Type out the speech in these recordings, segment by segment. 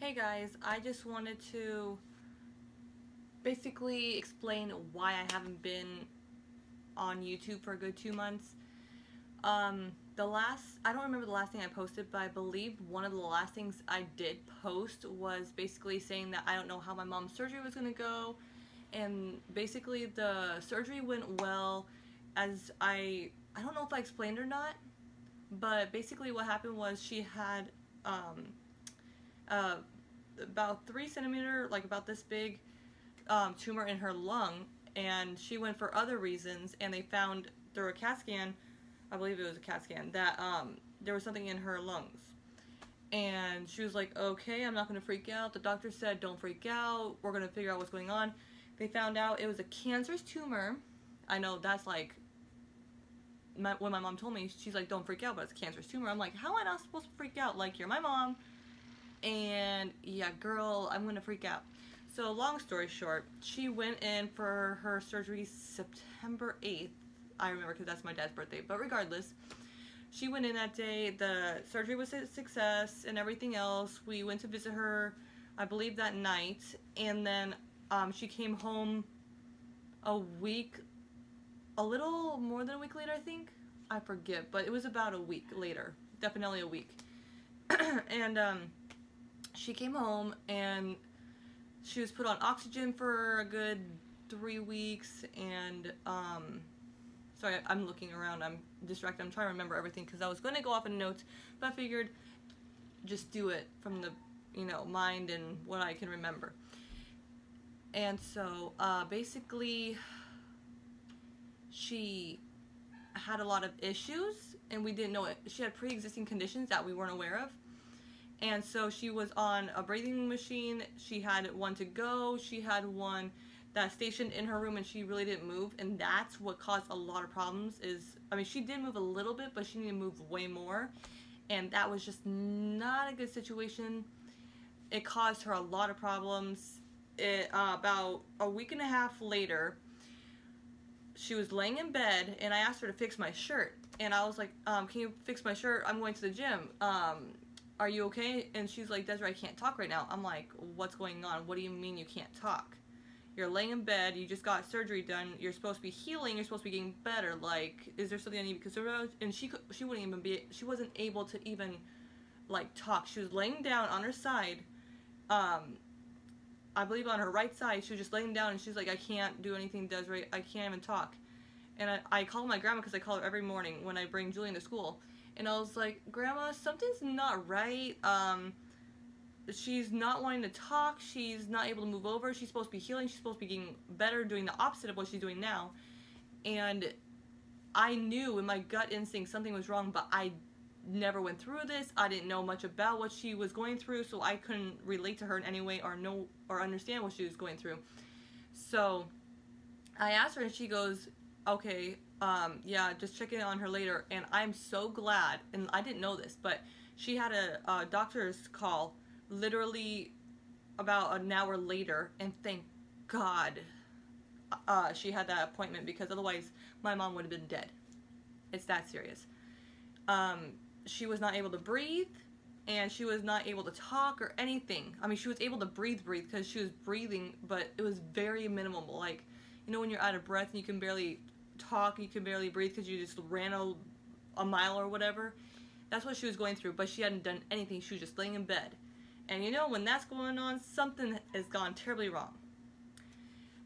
Hey guys, I just wanted to basically explain why I haven't been on YouTube for a good 2 months. I don't remember the last thing I posted, but I believe one of the last things I did post was basically saying that I don't know how my mom's surgery was gonna go, and basically the surgery went well. As I don't know if I explained or not, but basically what happened was she had about 3 centimeter, like about this big, tumor in her lung, and she went for other reasons, and they found through a CAT scan, I believe it was a CAT scan, that there was something in her lungs. And she was like, okay, I'm not going to freak out. The doctor said, don't freak out. We're going to figure out what's going on. They found out it was a cancerous tumor. I know that's like, when my mom told me, she's like, don't freak out, but it's a cancerous tumor. I'm like, how am I not supposed to freak out? Like, you're my mom. And yeah, girl, I'm going to freak out. So long story short, she went in for her surgery September 8th. I remember because that's my dad's birthday. But regardless, she went in that day. The surgery was a success and everything else. We went to visit her, I believe, that night. And then she came home a little more than a week later, I think. I forget, but it was about a week later. Definitely a week. And she came home and she was put on oxygen for a good 3 weeks, and sorry, I'm looking around, I'm distracted, I'm trying to remember everything because I was going to go off in notes, but I figured just do it from the, mind and what I can remember. And so basically she had a lot of issues, and we didn't know it. She had pre-existing conditions that we weren't aware of. And so she was on a breathing machine. She had one to go. She had one that's stationed in her room, and she really didn't move. And that's what caused a lot of problems. She did move a little bit, but she needed to move way more. And that was just not a good situation. It caused her a lot of problems. About a week and a half later, she was laying in bed, and I asked her to fix my shirt. And I was like, can you fix my shirt? I'm going to the gym. Are you okay? And she's like, Desiree, I can't talk right now. I'm like, what's going on? What do you mean you can't talk? You're laying in bed, you just got surgery done, you're supposed to be healing, you're supposed to be getting better. Like, is there something I need to be concerned about? And she wasn't able to even, like, talk. She was laying down on her side, I believe on her right side. She was just laying down, and she's like, I can't do anything, Desiree, I can't even talk. And I called my grandma, because I call her every morning when I bring Julian to school. And I was like, Grandma, something's not right. She's not wanting to talk. She's not able to move over. She's supposed to be healing. She's supposed to be getting better, doing the opposite of what she's doing now. And I knew in my gut instinct something was wrong, but I never went through this. I didn't know much about what she was going through, so I couldn't relate to her in any way or know or understand what she was going through. So I asked her, and she goes, okay, yeah, just check in on her later. And I'm so glad, and I didn't know this, but she had a doctor's call literally about an hour later, and thank God she had that appointment, because otherwise my mom would have been dead. It's that serious. She was not able to breathe, and she was not able to talk or anything. She was able to breathe because she was breathing, but it was very minimal. Like, when you're out of breath and you can barely talk, you can barely breathe because you just ran a mile or whatever. That's what she was going through, but she hadn't done anything. She was just laying in bed. And when that's going on, something has gone terribly wrong.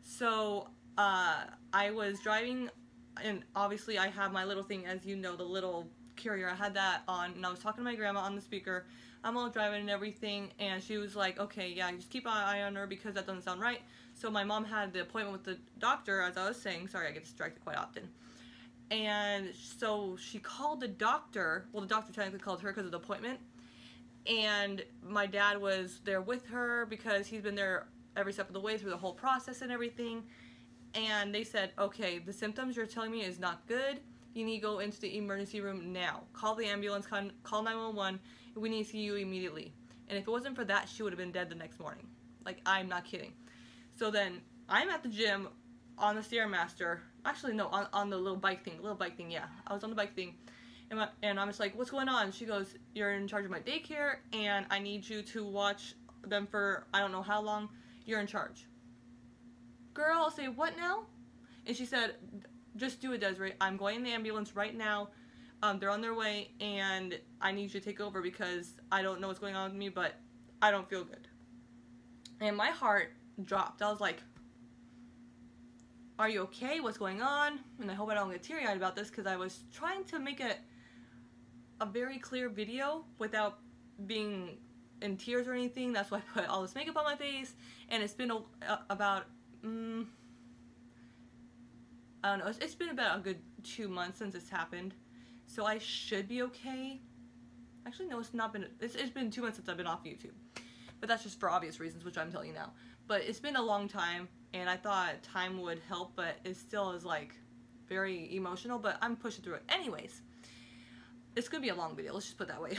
So I was driving, and obviously I have my little thing, as you know, the little carrier. I had that on, and I was talking to my grandma on the speaker. I'm all driving and everything, and she was like, okay, yeah, just keep an eye on her because that doesn't sound right. So my mom had the appointment with the doctor, as I was saying. Sorry, I get distracted quite often. And so she called the doctor. Well, the doctor technically called her because of the appointment. And my dad was there with her because he's been there every step of the way through the whole process and everything. And they said, okay, the symptoms you're telling me is not good. You need to go into the emergency room now. Call the ambulance, call 911. We need to see you immediately. And if it wasn't for that, she would have been dead the next morning. Like, I'm not kidding. So then I'm at the gym on the Stairmaster. Actually, no, on the little bike thing. Yeah. I was on the bike thing. And I'm just like, what's going on? She goes, you're in charge of my daycare, and I need you to watch them for I don't know how long. You're in charge. Girl, I'll say, what now? And she said, just do it, Desiree. I'm going in the ambulance right now. They're on their way, and I need you to take over because I don't know what's going on with me, but I don't feel good. And my heart dropped. I was like, are you okay? What's going on? And I hope I don't get teary-eyed about this because I was trying to make a very clear video without being in tears or anything. That's why I put all this makeup on my face, and it's been about I don't know, it's been about a good 2 months since it's happened, so I should be okay. Actually, no, it's not been, it's been 2 months since I've been off YouTube, but that's just for obvious reasons, which I'm telling you now. But it's been a long time, and I thought time would help, but it still is like very emotional, but I'm pushing through it. Anyways, it's gonna be a long video, let's just put it that way.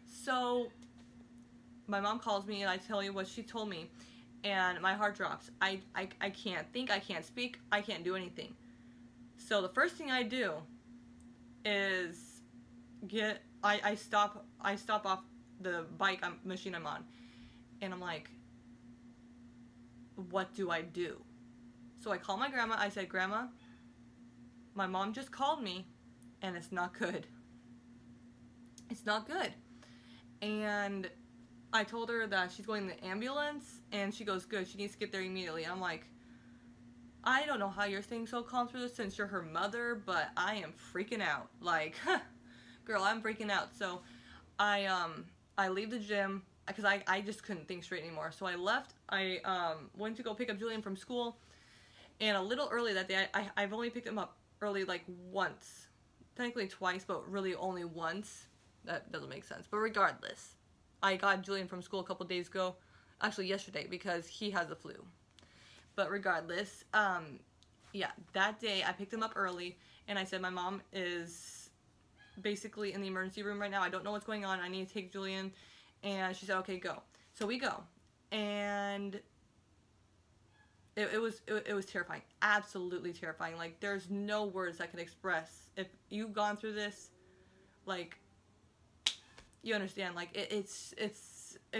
So my mom calls me and I tell you what she told me, and my heart drops. I can't think, I can't speak, I can't do anything. So the first thing I do is I stop off the bike machine I'm on, and I'm like, what do I do? So I call my grandma. I said, Grandma, my mom just called me and it's not good. It's not good. And I told her that she's going in the ambulance, and she goes, good, she needs to get there immediately. And I'm like, I don't know how you're staying so calm through this since you're her mother, but I am freaking out. Like, girl, I'm freaking out. So I leave the gym because I just couldn't think straight anymore. So I left. I went to go pick up Julian from school, and a little early that day, I've only picked him up early like once. Technically twice, but really only once. That doesn't make sense. But regardless, I got Julian from school a couple days ago. Actually, yesterday, because he has the flu. But regardless, yeah, that day I picked him up early, and I said my mom is basically in the emergency room right now. I don't know what's going on. I need to take Julian. And she said, okay, go. So we go. And it was terrifying. Absolutely terrifying. Like, there's no words that can express. If you've gone through this, like, you understand. Like, it's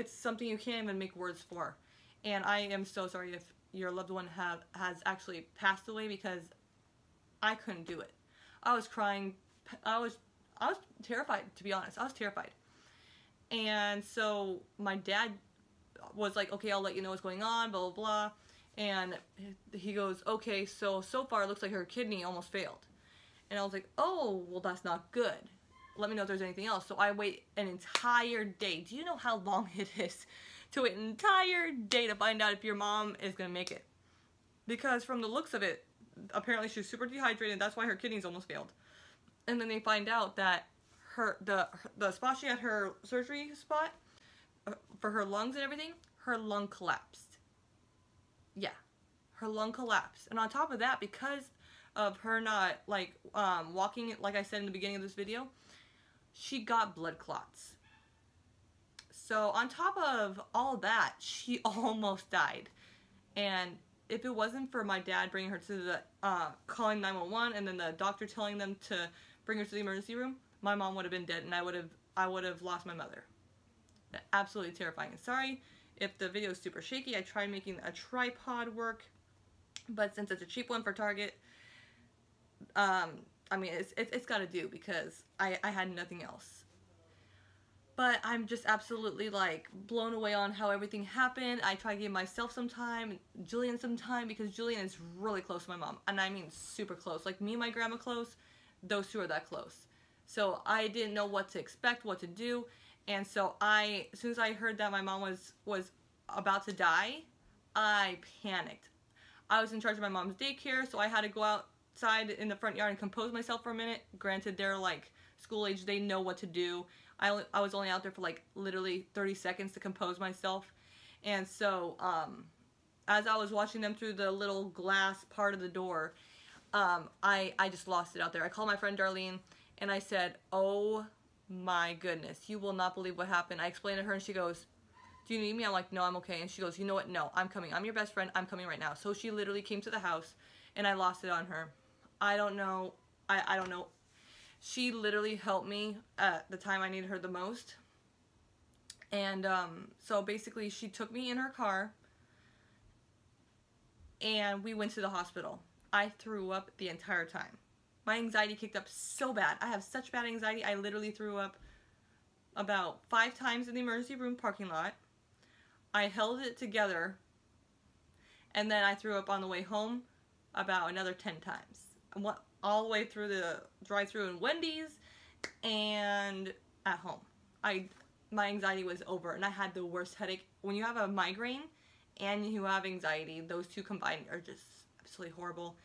something you can't even make words for. And I am so sorry if your loved one has actually passed away, because I couldn't do it. I was crying. I was terrified, to be honest. I was terrified. And so my dad was like, okay, I'll let you know what's going on, blah, blah, blah. And he goes, okay, so far it looks like her kidney almost failed. And I was like, oh, well, that's not good. Let me know if there's anything else. So I wait an entire day. Do you know how long it is to wait an entire day to find out if your mom is going to make it? Because from the looks of it, apparently she's super dehydrated. That's why her kidneys almost failed. And then they find out that the spot she had her surgery spot for her lungs and everything, her lung collapsed. Yeah, her lung collapsed. And on top of that, because of her not like walking, like I said in the beginning of this video, she got blood clots. So on top of all that, she almost died. And if it wasn't for my dad bringing her to the calling 911 and then the doctor telling them to bring her to the emergency room, my mom would have been dead, and I would have lost my mother. Absolutely terrifying. And sorry if the video is super shaky. I tried making a tripod work, but since it's a cheap one for Target, I mean, it's got to do, because I had nothing else. But I'm just absolutely, like, blown away on how everything happened. I try to give myself some time, Julian some time, because Julian is really close to my mom. And I mean super close. Like, me and my grandma close, those two are that close. So I didn't know what to expect, what to do. And so as soon as I heard that my mom was about to die, I panicked. I was in charge of my mom's daycare, so I had to go outside in the front yard and compose myself for a minute. Granted, they're like school age, they know what to do. I was only out there for like literally 30 seconds to compose myself. And so as I was watching them through the little glass part of the door, I just lost it out there. I called my friend Darlene, and I said, oh my goodness, you will not believe what happened. I explained to her, and she goes, do you need me? I'm like, no, I'm okay. And she goes, you know what? No, I'm coming. I'm your best friend. I'm coming right now. So she literally came to the house, and I lost it on her. I don't know. I don't know. She literally helped me at the time I needed her the most. And so basically she took me in her car and we went to the hospital. I threw up the entire time. My anxiety kicked up so bad. I have such bad anxiety. I literally threw up about 5 times in the emergency room parking lot. I held it together, and then I threw up on the way home about another 10 times. All the way through the drive-thru in Wendy's and at home. My anxiety was over, and I had the worst headache. When you have a migraine and you have anxiety, those two combined are just absolutely horrible.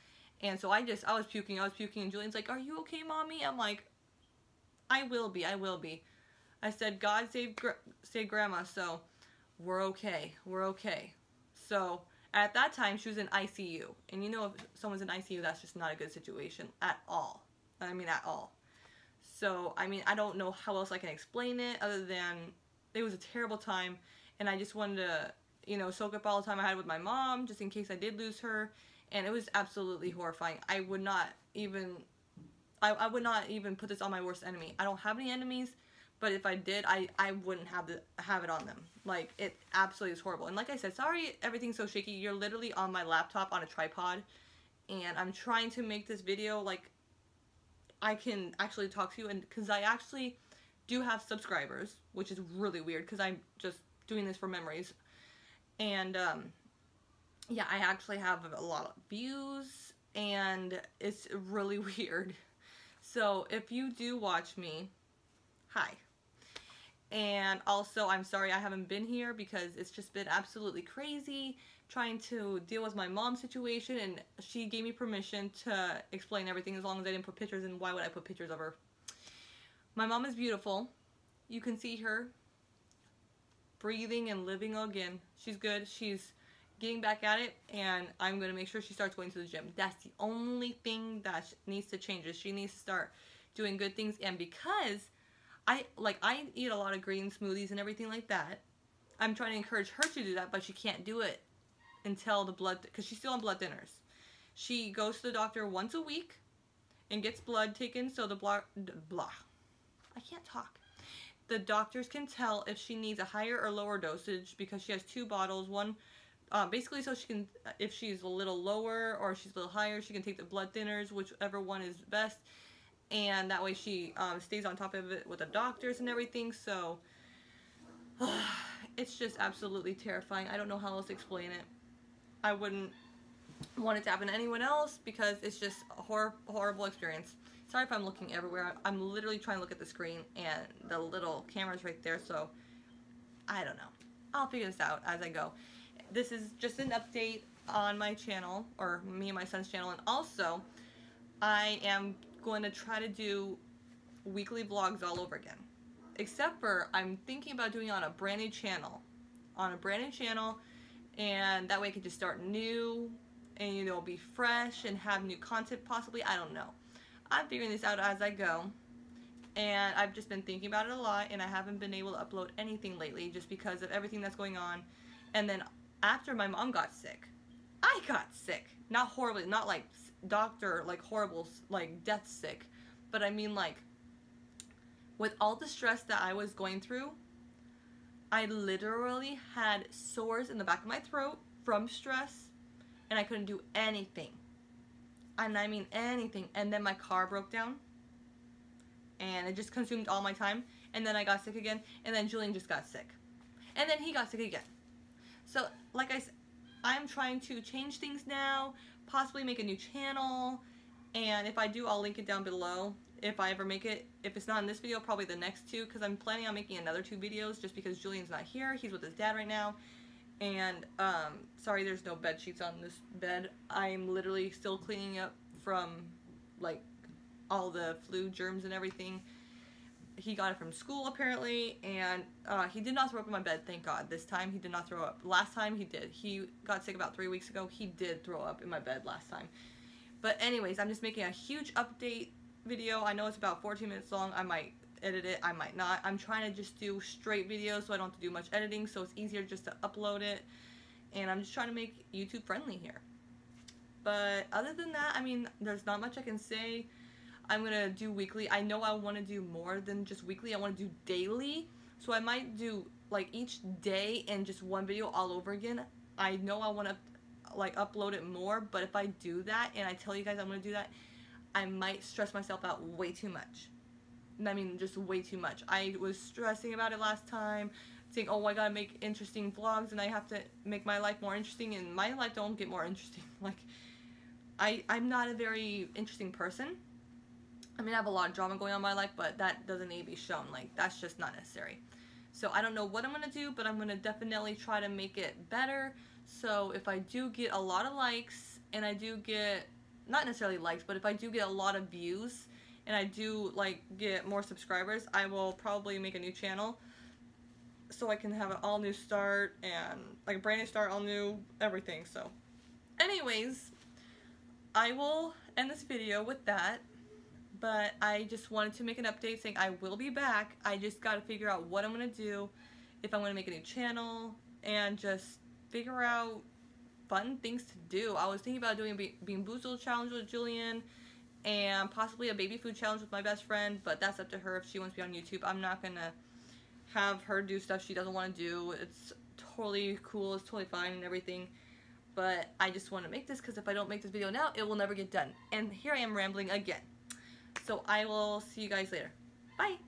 And so I was puking, and Julian's like, "Are you okay, Mommy?" I'm like, I will be. I said, God saved Grandma, so we're okay. So at that time, she was in ICU. And you know, if someone's in ICU, that's just not a good situation at all. I mean, at all. So, I mean, I don't know how else I can explain it other than it was a terrible time. And I just wanted to, you know, soak up all the time I had with my mom, just in case I did lose her. And it was absolutely horrifying. I would not even put this on my worst enemy. I don't have any enemies. But if I did, I wouldn't have it on them. Like, it absolutely is horrible. And like I said, sorry everything's so shaky. You're literally on my laptop on a tripod. And I'm trying to make this video like I can actually talk to you. And because I actually do have subscribers, which is really weird because I'm just doing this for memories. And yeah, I actually have a lot of views. And it's really weird. So if you do watch me, hi. And also, I'm sorry I haven't been here because it's just been absolutely crazy trying to deal with my mom's situation, and she gave me permission to explain everything as long as I didn't put pictures, and why would I put pictures of her? My mom is beautiful. You can see her breathing and living again. She's good. She's getting back at it, and I'm going to make sure she starts going to the gym. That's the only thing that needs to change, is she needs to start doing good things, and because I eat a lot of green smoothies and everything like that. I'm trying to encourage her to do that, but she can't do it until the blood, because she's still on blood thinners. She goes to the doctor once a week and gets blood taken, so I can't talk. The doctors can tell if she needs a higher or lower dosage because she has 2 bottles. One, basically so she can, if she's a little lower or she's a little higher, she can take the blood thinners, whichever one is best. And that way she stays on top of it with the doctors and everything. So it's just absolutely terrifying. I don't know how else to explain it. I wouldn't want it to happen to anyone else because it's just a horrible experience. Sorry if I'm looking everywhere. I'm literally trying to look at the screen and the little camera's right there. So I don't know. I'll figure this out as I go. This is just an update on my channel, or me and my son's channel. And also, I am going to try to do weekly vlogs all over again, except for I'm thinking about doing it on a brand new channel, and that way I could just start new and, you know, be fresh and have new content possibly. I don't know. I'm figuring this out as I go, and I've just been thinking about it a lot, and I haven't been able to upload anything lately just because of everything that's going on. And then after my mom got sick, I got sick. Not horribly, not like doctor, like horrible, like death sick, but I mean, like, with all the stress that I was going through, I literally had sores in the back of my throat from stress, and I couldn't do anything. And I mean anything. And then my car broke down, and it just consumed all my time. And then I got sick again, and then Julian just got sick, and then he got sick again. So, like I said, I'm trying to change things now, possibly make a new channel, and if I do, I'll link it down below if I ever make it. If it's not in this video, probably the next 2, because I'm planning on making another 2 videos just because Julian's not here. He's with his dad right now. And, sorry there's no bed sheets on this bed. I'm literally still cleaning up from, like, all the flu germs and everything. He got it from school, apparently, and he did not throw up in my bed, thank God. This time, he did not throw up. Last time, he did. He got sick about 3 weeks ago. He did throw up in my bed last time. But anyways, I'm just making a huge update video. I know it's about 14 minutes long. I might edit it. I might not. I'm trying to just do straight videos so I don't have to do much editing, so it's easier just to upload it. And I'm just trying to make YouTube friendly here. But other than that, I mean, there's not much I can say. I'm going to do weekly. I know I want to do more than just weekly. I want to do daily. So I might do like each day in just one video all over again. I know I want to like upload it more, but if I do that and I tell you guys I'm going to do that, I might stress myself out way too much. I mean, just way too much. I was stressing about it last time, saying, oh, I gotta make interesting vlogs and I have to make my life more interesting, and my life don't get more interesting. Like, I'm not a very interesting person. I mean, I have a lot of drama going on in my life, but that doesn't need to be shown. Like, that's just not necessary. So I don't know what I'm gonna do, but I'm gonna definitely try to make it better. So if I do get a lot of likes, and I do get, not necessarily likes, but if I do get a lot of views, and I do like get more subscribers, I will probably make a new channel so I can have an all new start and like a brand new start, all new everything. So anyways, I will end this video with that, but I just wanted to make an update saying I will be back. I just got to figure out what I'm going to do, if I'm going to make a new channel, and just figure out fun things to do. I was thinking about doing a Bean Boozled challenge with Julian, and possibly a baby food challenge with my best friend, but that's up to her if she wants to be on YouTube. I'm not gonna have her do stuff she doesn't want to do. It's totally cool, it's totally fine and everything, but I just want to make this because if I don't make this video now, it will never get done. And here I am rambling again. So I will see you guys later. Bye!